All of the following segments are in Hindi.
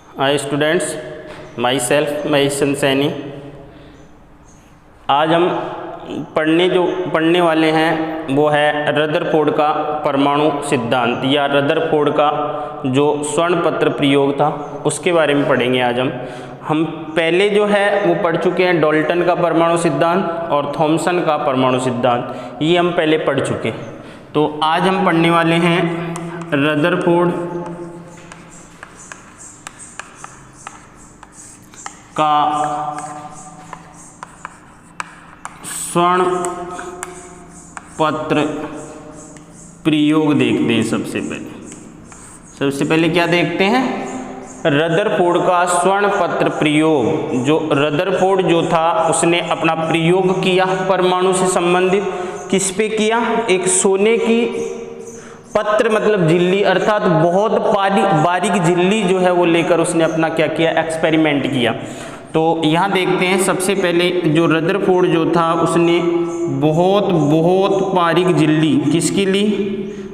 Hi students, my self Maheshan Saini. आज हम पढ़ने वाले हैं वो है रदरफोर्ड का परमाणु सिद्धांत या रदरफोर्ड का जो स्वर्ण पत्र प्रयोग था उसके बारे में पढ़ेंगे। आज हम पहले जो है वो पढ़ चुके हैं डाल्टन का परमाणु सिद्धांत और थॉमसन का परमाणु सिद्धांत, ये हम पहले पढ़ चुके। तो आज हम पढ़ने वाले हैं रदरफोर्ड का स्वर्ण पत्र प्रयोग देखते हैं। सबसे पहले क्या देखते हैं? रदरफोर्ड का स्वर्ण पत्र प्रयोग। जो रदरफोर्ड जो था उसने अपना प्रयोग किया परमाणु से संबंधित। किस पे किया? एक सोने की पत्र मतलब झिल्ली, अर्थात बहुत बारीक झिल्ली जो है वो लेकर उसने अपना क्या किया? एक्सपेरिमेंट किया। तो यहाँ देखते हैं सबसे पहले जो रदरफोर्ड जो था उसने बहुत बारीक झिल्ली किसकी ली?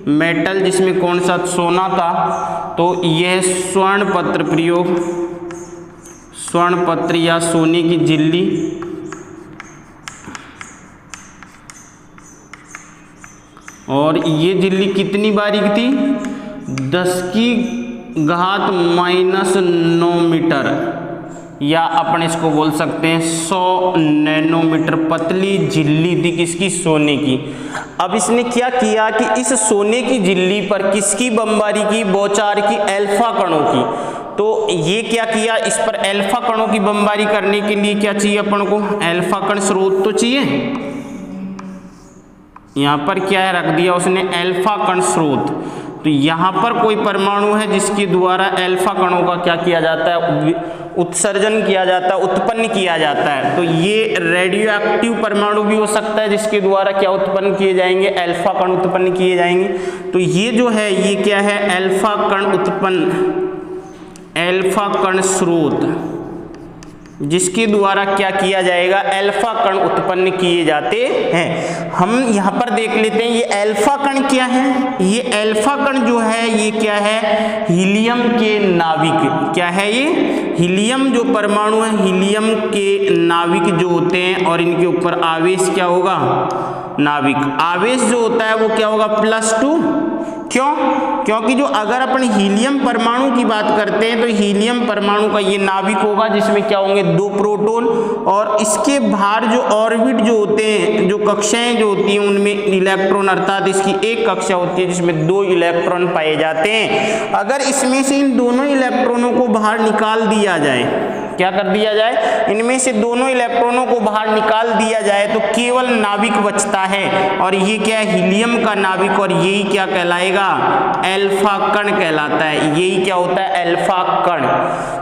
मेटल, जिसमें कौन सा? सोना था। तो यह स्वर्ण पत्र प्रयोग, स्वर्ण पत्र या सोने की झिल्ली और ये झिल्ली कितनी बारीक थी? 10⁻⁻⁹ मीटर या अपन इसको बोल सकते हैं 100 नैनोमीटर पतली झिल्ली थी। किसकी? सोने की। अब इसने क्या किया कि इस सोने की झिल्ली पर किसकी बमबारी की? बौछार की, अल्फा कणों की। तो ये क्या किया? इस पर अल्फा कणों की बमबारी करने के लिए क्या चाहिए अपन को? अल्फा कण स्रोत तो चाहिए। यहाँ पर क्या है रख दिया उसने? अल्फा कण स्रोत। तो यहाँ पर कोई परमाणु है जिसके द्वारा अल्फा कणों का क्या किया जाता है? उत्सर्जन किया जाता है, उत्पन्न किया जाता है। तो ये रेडियो एक्टिव परमाणु भी हो सकता है जिसके द्वारा क्या उत्पन्न किए जाएंगे? अल्फा कण उत्पन्न किए जाएंगे। तो ये जो है ये क्या है? अल्फा कण उत्पन्न, अल्फा कण स्रोत, जिसके द्वारा क्या किया जाएगा? अल्फा कण उत्पन्न किए जाते हैं। हम यहाँ पर देख लेते हैं ये अल्फा कण क्या है। ये अल्फा कण जो है ये क्या है? हीलियम के नाविक। क्या है ये? हीलियम जो परमाणु है, हीलियम के नाविक जो होते हैं और इनके ऊपर आवेश क्या होगा? नाविक आवेश जो होता है वो क्या होगा? +2। क्यों? क्योंकि जो अगर अपन हीलियम परमाणु की बात करते हैं तो हीलियम परमाणु का ये नाविक होगा जिसमें क्या होंगे? 2 प्रोटॉन और इसके बाहर जो ऑर्बिट जो होते हैं, जो कक्षाएं जो होती हैं उनमें इलेक्ट्रॉन, अर्थात इसकी एक कक्षा होती है जिसमें 2 इलेक्ट्रॉन पाए जाते हैं। अगर इसमें से इन दोनों इलेक्ट्रॉनों को बाहर निकाल दिया जाए, क्या कर दिया जाए? इनमें से दोनों इलेक्ट्रॉनों को बाहर निकाल दिया जाए तो केवल नाविक बचता है और ये क्या है? हीलियम का नाविक। और यही क्या कहलाएगा? अल्फा कण कहलाता है। यही क्या होता है? अल्फा कण।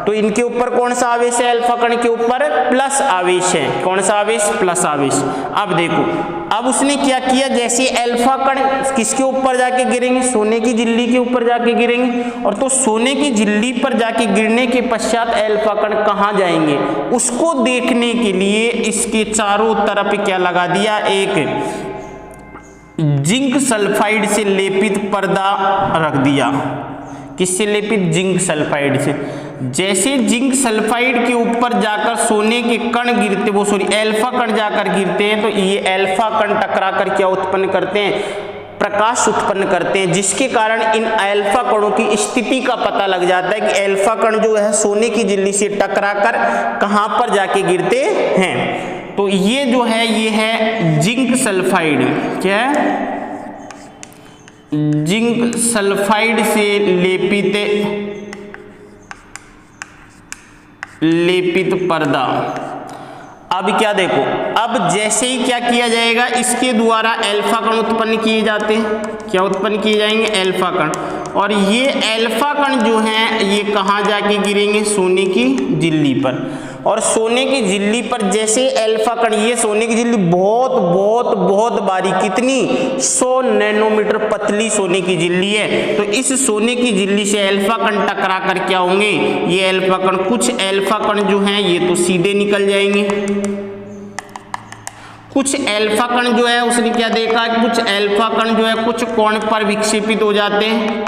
तो इनके ऊपर कौन सा आवेश है? अल्फा कण के ऊपर प्लस आवेश है। कौन सा आवेश? प्लस आवेश। अब देखो, अब उसने क्या किया? जैसे अल्फा कण किसके ऊपर जाके गिरेंगे? सोने की झिल्ली के ऊपर जाके गिरेंगे। और तो सोने की झिल्ली पर जाके गिरने के पश्चात अल्फा कण कहाँ जाएंगे? उसको देखने के लिए इसके चारों तरफ क्या लगा दिया? एक जिंक सल्फाइड से लेपित पर्दा रख दिया। किससे लेपित? जिंक सल्फाइड से। जैसे जिंक सल्फाइड के ऊपर जाकर सोने के कण गिरते, वो अल्फा कण जाकर गिरते हैं तो ये अल्फा कण टकराकर क्या उत्पन्न करते हैं? प्रकाश उत्पन्न करते हैं, जिसके कारण इन अल्फा कणों की स्थिति का पता लग जाता है कि अल्फा कण जो है सोने की झिल्ली से टकराकर कहां पर जाके गिरते हैं। तो ये जो है ये है जिंक सल्फाइड। क्या है? जिंक सल्फाइड से लेपित पर्दा। अब क्या देखो, अब जैसे ही क्या किया जाएगा? इसके द्वारा अल्फा कण उत्पन्न किए जाते हैं। क्या उत्पन्न किए जाएंगे? अल्फा कण। और ये अल्फा कण जो हैं ये कहाँ जाके गिरेंगे? सोने की झिल्ली पर। और सोने की झिल्ली पर जैसे अल्फा कण, ये सोने की झिल्ली बहुत बारीक, कितनी? 100 नैनोमीटर पतली सोने की झिल्ली है। तो इस सोने की झिल्ली से अल्फा कण टकरा कर क्या होंगे? ये अल्फा कण, कुछ अल्फा कण जो हैं ये तो सीधे निकल जाएंगे, कुछ अल्फा कण जो है उसने क्या देखा? कुछ अल्फा कण जो है कुछ कोण पर विक्षेपित हो जाते हैं।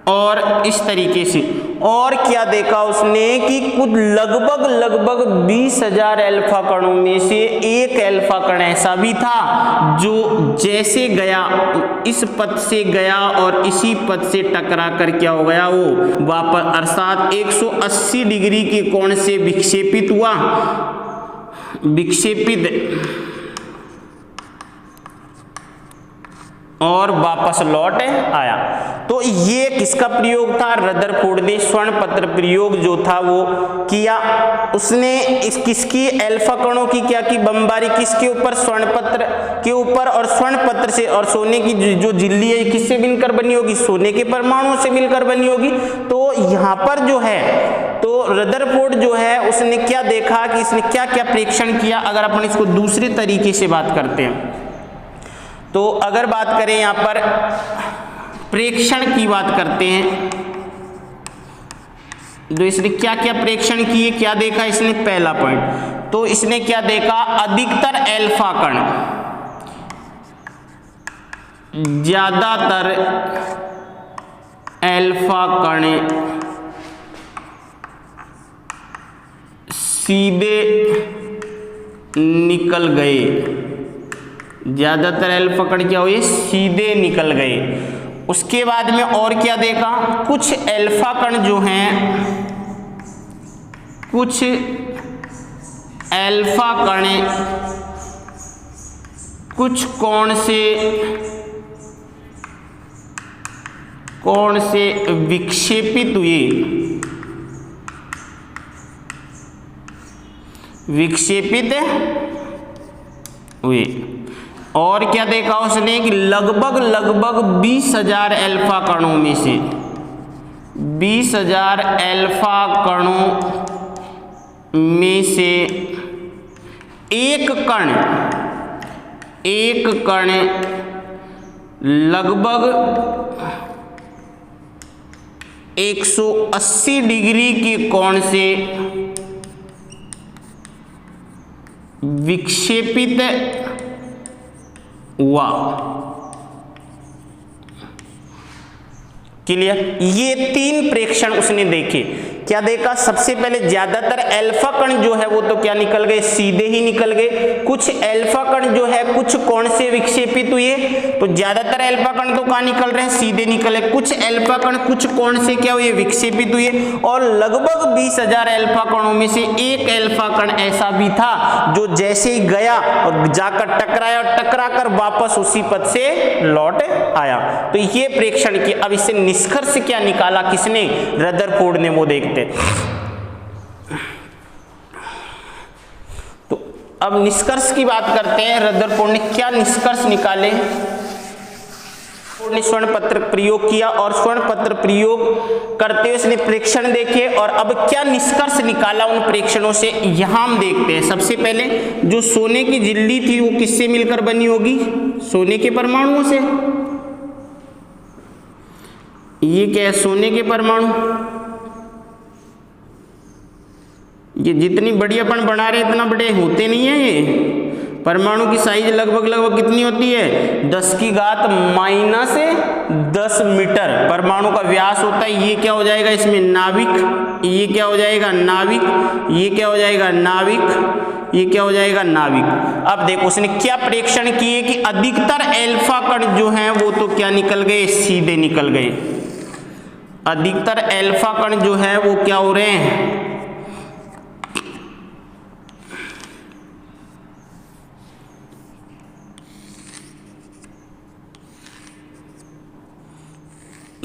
और इस तरीके से। और क्या देखा उसने कि कुछ लगभग 20,000 अल्फा कणों में से एक अल्फा कण ऐसा भी था जो जैसे गया इस पथ से गया और इसी पथ से टकरा कर क्या हो गया, वो वापस अर्थात 180 डिग्री के कोण से विक्षेपित हुआ, विक्षेपित और वापस लौट आया। तो ये किसका प्रयोग था? रदरफोर्ड ने स्वर्ण पत्र प्रयोग जो था वो किया। उसने इस किसकी अल्फा कणों की क्या की बमबारी, किसके ऊपर? स्वर्ण पत्र के ऊपर। और स्वर्ण पत्र से और सोने की जो झिल्ली है किससे मिलकर बनी होगी? सोने के परमाणुओं से मिलकर बनी होगी। तो यहाँ पर जो है तो रदरफोर्ड जो है उसने क्या देखा कि इसने क्या क्या प्रेक्षण किया। अगर अपन इसको दूसरे तरीके से बात करते हैं तो अगर बात करें यहाँ पर प्रेक्षण की बात करते हैं तो इसने क्या क्या प्रेक्षण किए, क्या देखा इसने? पहला पॉइंट तो इसने क्या देखा? अधिकतर अल्फा कण, ज्यादातर अल्फा कण सीधे निकल गए, ज्यादातर अल्फा कण क्या हुए? सीधे निकल गए। उसके बाद में और क्या देखा? कुछ अल्फा कण जो हैं, कुछ अल्फा कण कुछ कोण से विक्षेपित हुए, विक्षेपित हुए। और क्या देखा उसने कि लगभग 20,000 अल्फा कणों में से 20,000 अल्फा कणों में से एक कण लगभग 180 डिग्री के कोण से विक्षेपित हुआ। क्लियर? ये 3 प्रेक्षण उसने देखे। क्या देखा? सबसे पहले ज्यादातर अल्फा कण जो है वो तो क्या निकल गए? सीधे ही निकल गए। कुछ अल्फा कण जो है कुछ कोण से विक्षेपित हुए, तो ज्यादातर अल्फा कण तो कहाँ निकल रहे हैं? सीधे निकले। कुछ अल्फा कण कुछ कोण से क्या हुए? विक्षेपित हुए। और लगभग 20,000 अल्फा कणों में से एक अल्फा कण ऐसा भी था जो जैसे ही गया और जाकर टकराया और टकरा कर वापस उसी पथ से लौट आया। तो ये प्रेक्षण की। अब इससे निष्कर्ष क्या निकाला किसने? रदरफोर्ड ने। वो देखते। तो अब निष्कर्ष की बात करते हैं। रदरफोर्ड ने क्या निष्कर्ष निकाले? ने स्वर्ण पत्र प्रयोग किया और स्वर्ण पत्र प्रयोग करते हुए उसने प्रेक्षण देखे और अब क्या निष्कर्ष निकाला उन प्रेक्षणों से, यहां हम देखते हैं। सबसे पहले जो सोने की झिल्ली थी वो किससे मिलकर बनी होगी? सोने के परमाणुओं से। ये क्या है? सोने के परमाणु। ये जितनी बड़ी अपन बना रहे इतना बड़े होते नहीं है। ये परमाणु की साइज लगभग कितनी होती है? 10 की घात -10 मीटर परमाणु का व्यास होता है। ये क्या हो जाएगा इसमें? नाभिक। ये क्या हो जाएगा? नाभिक। ये क्या हो जाएगा? नाभिक। ये क्या हो जाएगा? नाभिक। अब देखो उसने क्या प्रेक्षण किए कि अधिकतर अल्फा कण जो हैं वो तो क्या निकल गए? सीधे निकल गए। अधिकतर अल्फा कण जो है वो क्या हो रहे हैं?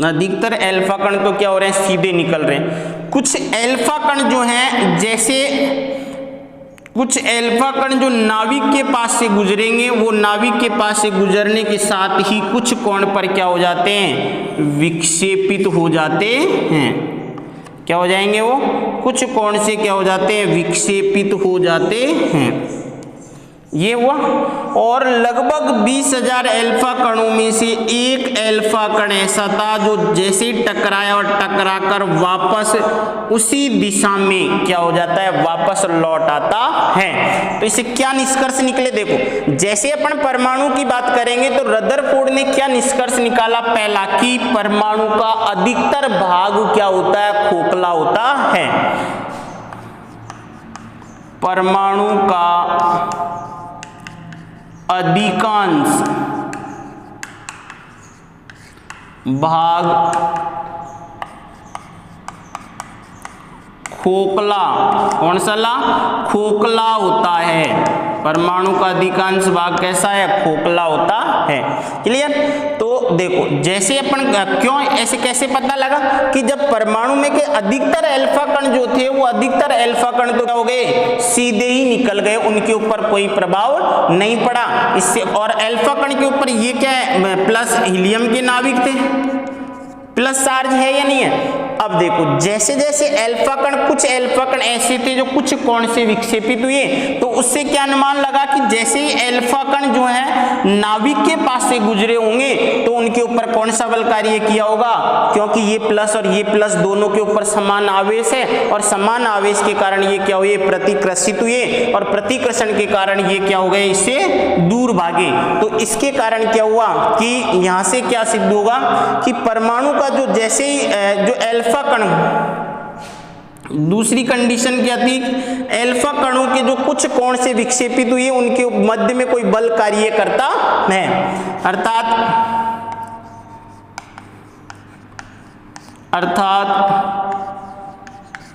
अधिकतर अल्फा कण तो क्या हो रहे हैं? सीधे निकल रहे हैं। कुछ अल्फा कण जो हैं, जैसे कुछ अल्फा कण जो नाभिक के पास से गुजरेंगे, वो नाभिक के पास से गुजरने के साथ ही कुछ कोण पर क्या हो जाते हैं? विक्षेपित हो जाते हैं। क्या हो जाएंगे? वो कुछ कोण से क्या हो जाते हैं? विक्षेपित हो जाते हैं। ये हुआ। और लगभग 20,000 अल्फा कणों में से एक अल्फा कण ऐसा था जो जैसे ही टकराया और टकराकर वापस उसी दिशा में क्या हो जाता है, वापस लौट आता है। तो इससे क्या निष्कर्ष निकले, देखो जैसे अपन परमाणु की बात करेंगे तो रदरफोर्ड ने क्या निष्कर्ष निकाला, पहला कि परमाणु का अधिकतर भाग क्या होता है, खोखला होता है। परमाणु का अधिकांश भाग खोखला, कौन सा ला, खोखला होता है। परमाणु का अधिकांश भाग कैसा है, खोखला होता है। क्लियर। तो देखो जैसे अपन क्यों ऐसे कैसे पता लगा कि जब परमाणु में के अधिकतर अल्फा कण जो थे वो अधिकतर अल्फा कण तो क्या हो गए, सीधे ही निकल गए, उनके ऊपर कोई प्रभाव नहीं पड़ा इससे। और अल्फा कण के ऊपर ये क्या है, प्लस हीलियम के नाभिक थे, प्लस चार्ज है या नहीं है। अब देखो जैसे जैसे अल्फा कण, कुछ अल्फा कण ऐसे थे जो कुछ कोण से विक्षेपित हुए, तो उससे क्या अनुमान लगा कि जैसे ही अल्फा कण जो है नाभिक के पास से गुजरे होंगे तो उनके ऊपर कौन सा बल कार्य किया होगा, क्योंकि ये प्लस और ये प्लस दोनों के ऊपर समान आवेश है और समान आवेश के कारण ये क्या हुए, प्रतिकर्षित हुए और प्रतिकर्षण के कारण ये क्या हो गए, इससे दूर भागे। तो इसके कारण क्या हुआ कि यहां से क्या सिद्ध होगा कि परमाणु का जो जैसे ही जो अल्फा कण, दूसरी कंडीशन क्या थी, अल्फा कणों के जो कुछ कोण से विक्षेपित हुए उनके मध्य में कोई बल कार्य करता है, अर्थात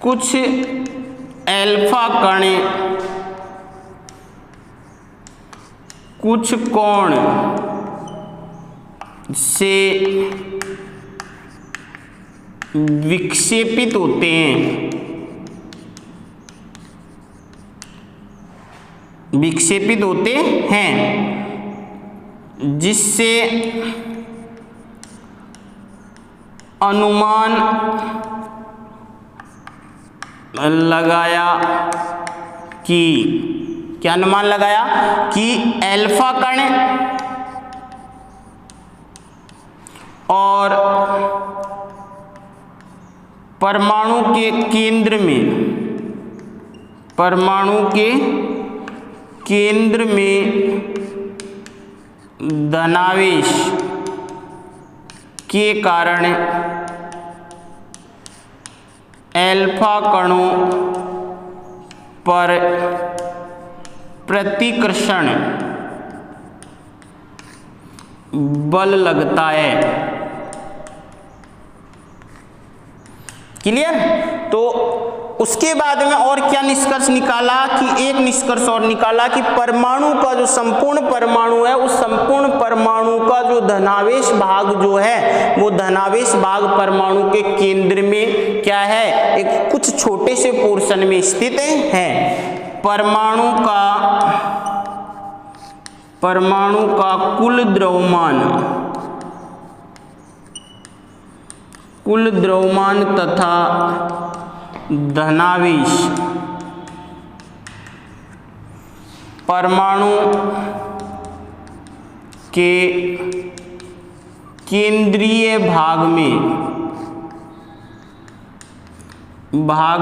कुछ अल्फा कण कुछ कोण से विक्षेपित होते हैं, विक्षेपित होते हैं, जिससे अनुमान लगाया कि, क्या अनुमान लगाया कि अल्फा कण और परमाणु के केंद्र में, परमाणु के केंद्र में धनावेश के कारण अल्फा कणों पर प्रतिकर्षण बल लगता है। क्लियर। तो उसके बाद में और क्या निष्कर्ष निकाला कि एक निष्कर्ष और निकाला कि परमाणु का जो संपूर्ण परमाणु है, उस संपूर्ण परमाणु का जो धनावेश भाग जो है, वो धनावेश भाग परमाणु के केंद्र में क्या है, एक कुछ छोटे से पोर्शन में स्थित है। परमाणु का कुल द्रव्यमान तथा धनावेश परमाणु के केंद्रीय भाग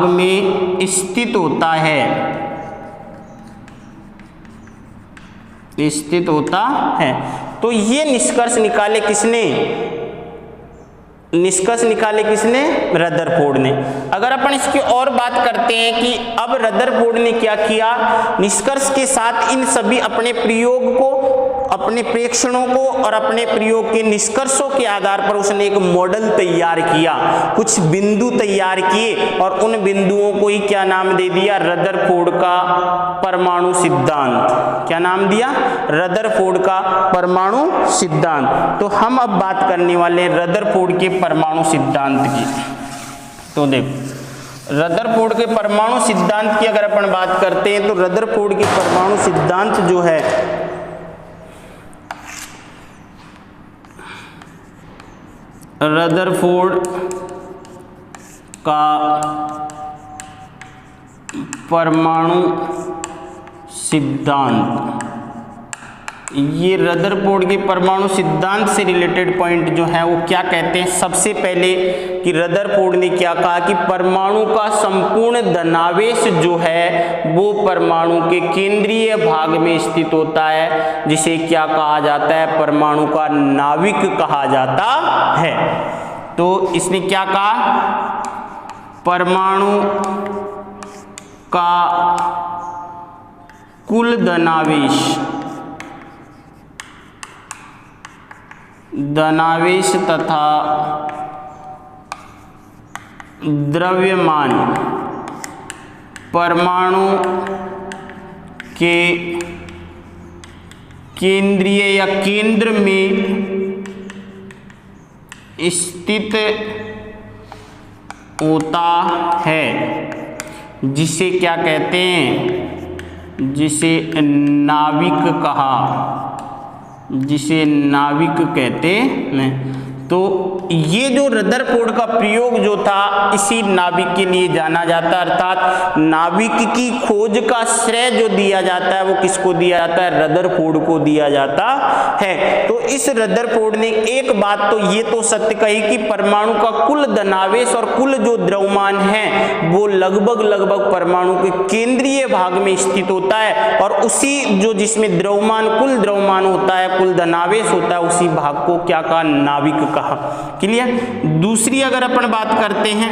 में स्थित होता है, स्थित होता है। तो ये निष्कर्ष निकाले किसने, निष्कर्ष निकाले किसने, रदरफोर्ड ने। अगर अपन इसकी और बात करते हैं कि अब रदरफोर्ड ने क्या किया, निष्कर्ष के साथ इन सभी अपने प्रयोग को, अपने प्रेक्षणों को और अपने प्रयोग के निष्कर्षों के आधार पर उसने एक मॉडल तैयार किया, कुछ बिंदु तैयार किए और उन बिंदुओं को ही क्या नाम दे दिया, रदरफोर्ड का परमाणु सिद्धांत। क्या नाम दिया, रदरफोर्ड का परमाणु सिद्धांत। तो हम अब बात करने वाले हैं रदरफोर्ड के परमाणु सिद्धांत की। तो देखो रदरफोर्ड के परमाणु सिद्धांत की अगर अपन बात करते हैं तो रदरफोर्ड के परमाणु सिद्धांत जो है, रदरफोर्ड का परमाणु सिद्धांत। ये रदरफोर्ड के परमाणु सिद्धांत से रिलेटेड पॉइंट जो है वो क्या कहते हैं। सबसे पहले कि रदरफोर्ड ने क्या कहा कि परमाणु का संपूर्ण धनावेश जो है वो परमाणु के केंद्रीय भाग में स्थित होता है, जिसे क्या कहा जाता है, परमाणु का नाभिक कहा जाता है। तो इसने क्या कहा, परमाणु का कुल धनावेश तथा द्रव्यमान परमाणु के केंद्रीय या केंद्र में स्थित होता है, जिसे क्या कहते हैं, जिसे नाभिक कहते हैं। तो ये जो रदरफोर्ड का प्रयोग जो था इसी नाभिक के लिए जाना जाता है, अर्थात नाभिक की खोज का श्रेय जो दिया जाता है वो किसको दिया जाता है, रदरफोर्ड को दिया जाता है। तो इस रदरफोर्ड ने एक बात तो ये तो सत्य कही कि परमाणु का कुल धनावेश और कुल जो द्रव्यमान है वो लगभग परमाणु के केंद्रीय भाग में स्थित होता है, और उसी जो जिसमें कुल द्रव्यमान होता है, कुल धनावेश होता है, उसी भाग को क्या कहा, नाभिक कहा। क्लियर। दूसरी अगर अपन बात करते हैं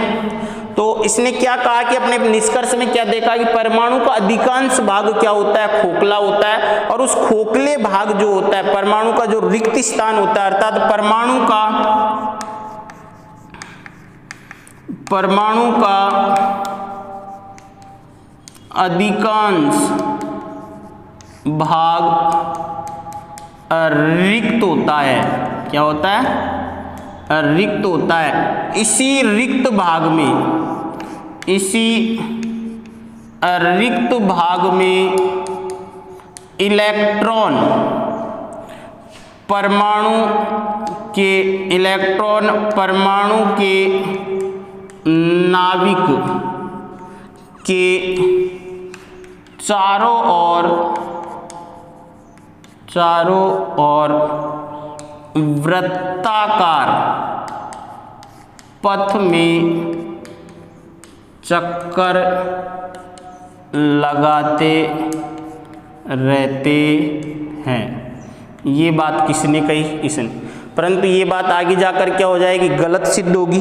तो इसने क्या कहा कि अपने निष्कर्ष में क्या देखा कि परमाणु का अधिकांश भाग क्या होता है, खोखला होता है, और उस खोखले भाग जो होता है, परमाणु का जो रिक्त स्थान होता है, अर्थात परमाणु का अधिकांश भाग रिक्त होता है। क्या होता है, रिक्त होता है। इसी रिक्त भाग में इलेक्ट्रॉन परमाणु के नाभिक के चारों ओर वृत्ताकार पथ में चक्कर लगाते रहते हैं। ये बात किसने कही, इसने। परंतु ये बात आगे जाकर क्या हो जाएगी, गलत सिद्ध होगी।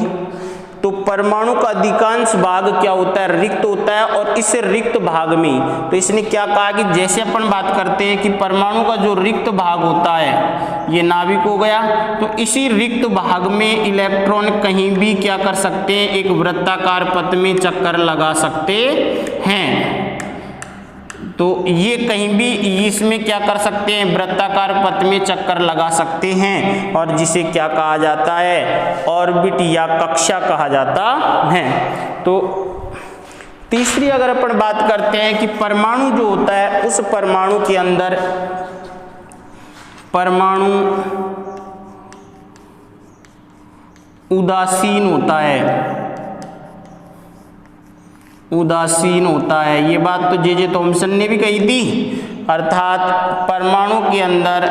तो परमाणु का अधिकांश भाग क्या होता है, रिक्त होता है, और इस रिक्त भाग में तो इसने क्या कहा कि जैसे अपन बात करते हैं कि परमाणु का जो रिक्त भाग होता है ये नाभिक हो गया, तो इसी रिक्त भाग में इलेक्ट्रॉन कहीं भी क्या कर सकते हैं, एक वृत्ताकार पथ में चक्कर लगा सकते हैं। तो ये कहीं भी इसमें क्या कर सकते हैं, वृत्ताकार पथ में चक्कर लगा सकते हैं, और जिसे क्या कहा जाता है, ऑर्बिट या कक्षा कहा जाता है। तो तीसरी अगर अपन बात करते हैं कि परमाणु जो होता है, उस परमाणु के अंदर परमाणु उदासीन होता है। ये बात तो जे थॉमसन ने भी कही थी, अर्थात परमाणु के अंदर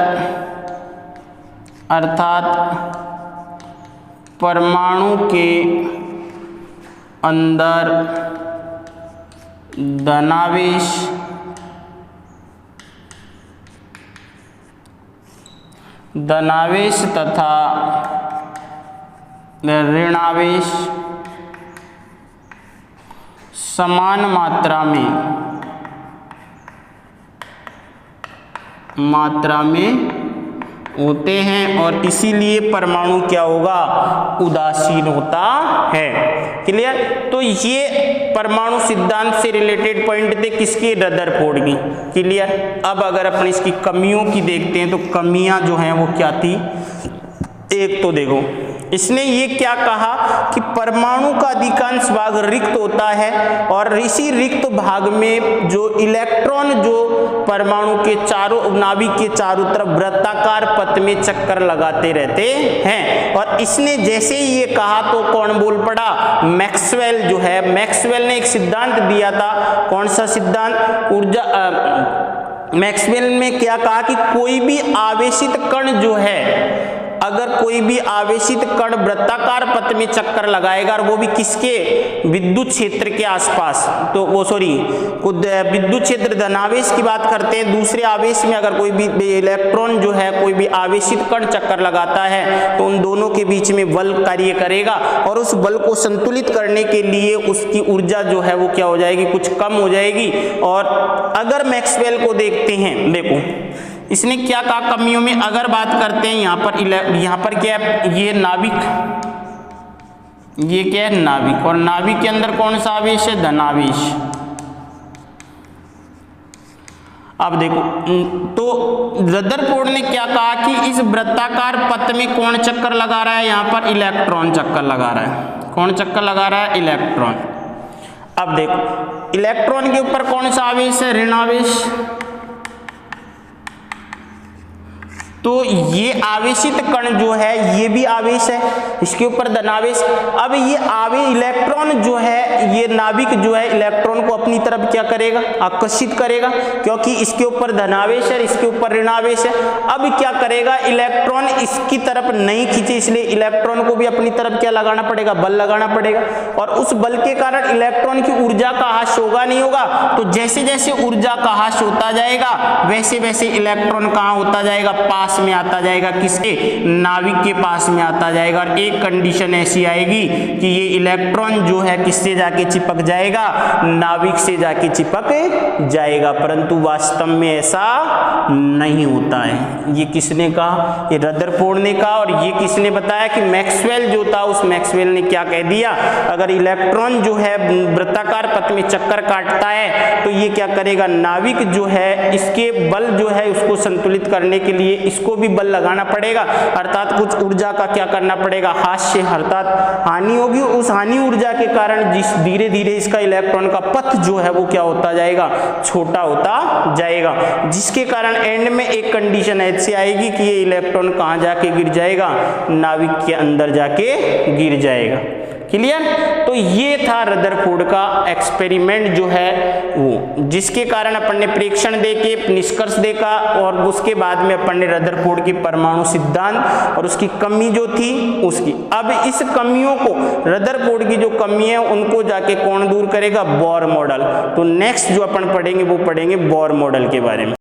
धनावेश तथा ऋणावेश समान मात्रा में होते हैं, और इसीलिए परमाणु क्या होगा, उदासीन होता है। क्लियर। तो ये परमाणु सिद्धांत से रिलेटेड पॉइंट थे किसके, रदरफोर्ड की। क्लियर। अब अगर अपन इसकी कमियों की देखते हैं तो कमियां जो हैं वो क्या थी। एक तो देखो इसने ये क्या कहा कि परमाणु का अधिकांश भाग रिक्त होता है और इसी रिक्त भाग में जो इलेक्ट्रॉन जो परमाणु के चारों नाभिक के चारों तरफ वृत्ताकार पथ में चक्कर लगाते रहते हैं। और इसने जैसे ही ये कहा तो कौन बोल पड़ा, मैक्सवेल जो है, मैक्सवेल ने एक सिद्धांत दिया था। कौन सा सिद्धांत, ऊर्जा मैक्सवेल ने क्या कहा कि कोई भी आवेशित कण जो है, अगर कोई भी आवेशित कण वृत्ताकार पथ में चक्कर लगाएगा और वो भी किसके, विद्युत क्षेत्र के आसपास, तो वो विद्युत क्षेत्र धनावेश की बात करते हैं, दूसरे आवेश में अगर कोई भी इलेक्ट्रॉन जो है कोई भी आवेशित कण चक्कर लगाता है तो उन दोनों के बीच में बल कार्य करेगा और उस बल को संतुलित करने के लिए उसकी ऊर्जा जो है वो क्या हो जाएगी, कुछ कम हो जाएगी। और अगर मैक्सवेल को देखते हैं, देखो इसने क्या कहा कमियों में, अगर बात करते हैं यहाँ पर क्या है, ये नाभिक, ये क्या है नाभिक, और नाभिक के अंदर कौन सा आवेश है, धनावेश। अब देखो तो रदरफोर्ड ने क्या कहा कि इस वृत्ताकार पथ में कौन चक्कर लगा रहा है, यहाँ पर इलेक्ट्रॉन चक्कर लगा रहा है। कौन चक्कर लगा रहा है, इलेक्ट्रॉन। अब देखो इलेक्ट्रॉन के ऊपर कौन सा आवेश है, ऋणावेश। तो ये आवेशित कण जो है ये भी आवेश है, इसके ऊपर धनावेश। अब ये इलेक्ट्रॉन जो है, ये नाभिक जो है इलेक्ट्रॉन को अपनी तरफ क्या करेगा, आकर्षित करेगा, क्योंकि इसके ऊपर धनावेश है, इसके ऊपर ऋणावेश है। अब क्या करेगा, इलेक्ट्रॉन इसकी तरफ नहीं खींचे, इसलिए इलेक्ट्रॉन को भी अपनी तरफ क्या लगाना पड़ेगा, बल लगाना पड़ेगा। और उस बल के कारण इलेक्ट्रॉन की ऊर्जा का ह्रास होगा नहीं होगा। तो जैसे जैसे ऊर्जा का ह्रास होता जाएगा वैसे वैसे इलेक्ट्रॉन कहाँ होता जाएगा, पास में आता जाएगा, किसके, नाभिक के पास में आता जाएगा। और एक कंडीशन ऐसी आएगी कि ये इलेक्ट्रॉन जो है किससे जाके चिपक जाएगा, नाभिक से जाके चिपक जाएगा। परंतु वास्तव में ऐसा नहीं होता है। ये किसने कहा, ये रदरफोर्ड ने कहा। और ये किसने बताया कि मैक्सवेल जो था, उस मैक्सवेल ने क्या कह दिया, अगर इलेक्ट्रॉन जो है वृत्ताकार पथ में चक्कर काटता है तो ये क्या करेगा, नाभिक जो है इसके बल जो है उसको संतुलित करने के लिए इसको भी बल लगाना पड़ेगा, अर्थात कुछ ऊर्जा का क्या करना पड़ेगा, ह्रास से अर्थात हानि होगी। उस हानि ऊर्जा के कारण जिस धीरे धीरे इसका इलेक्ट्रॉन का पथ जो है वो क्या होता जाएगा, छोटा होता जाएगा, जिसके कारण एंड में एक कंडीशन ऐसी आएगी कि ये इलेक्ट्रॉन कहाँ जाके गिर जाएगा, नाभिक के अंदर जाके गिर जाएगा। क्लियर। तो ये था रदरफोर्ड का एक्सपेरिमेंट जो है वो, जिसके कारण अपन ने प्रेक्षण देके निष्कर्ष देखा और उसके बाद में अपन ने रदरफोर्ड के परमाणु सिद्धांत और उसकी कमी जो थी उसकी। अब इस कमियों को, रदरफोर्ड की जो कमी है उनको जाके कौन दूर करेगा, बोर मॉडल। तो नेक्स्ट जो अपन पढ़ेंगे वो पढ़ेंगे बोर मॉडल के बारे में।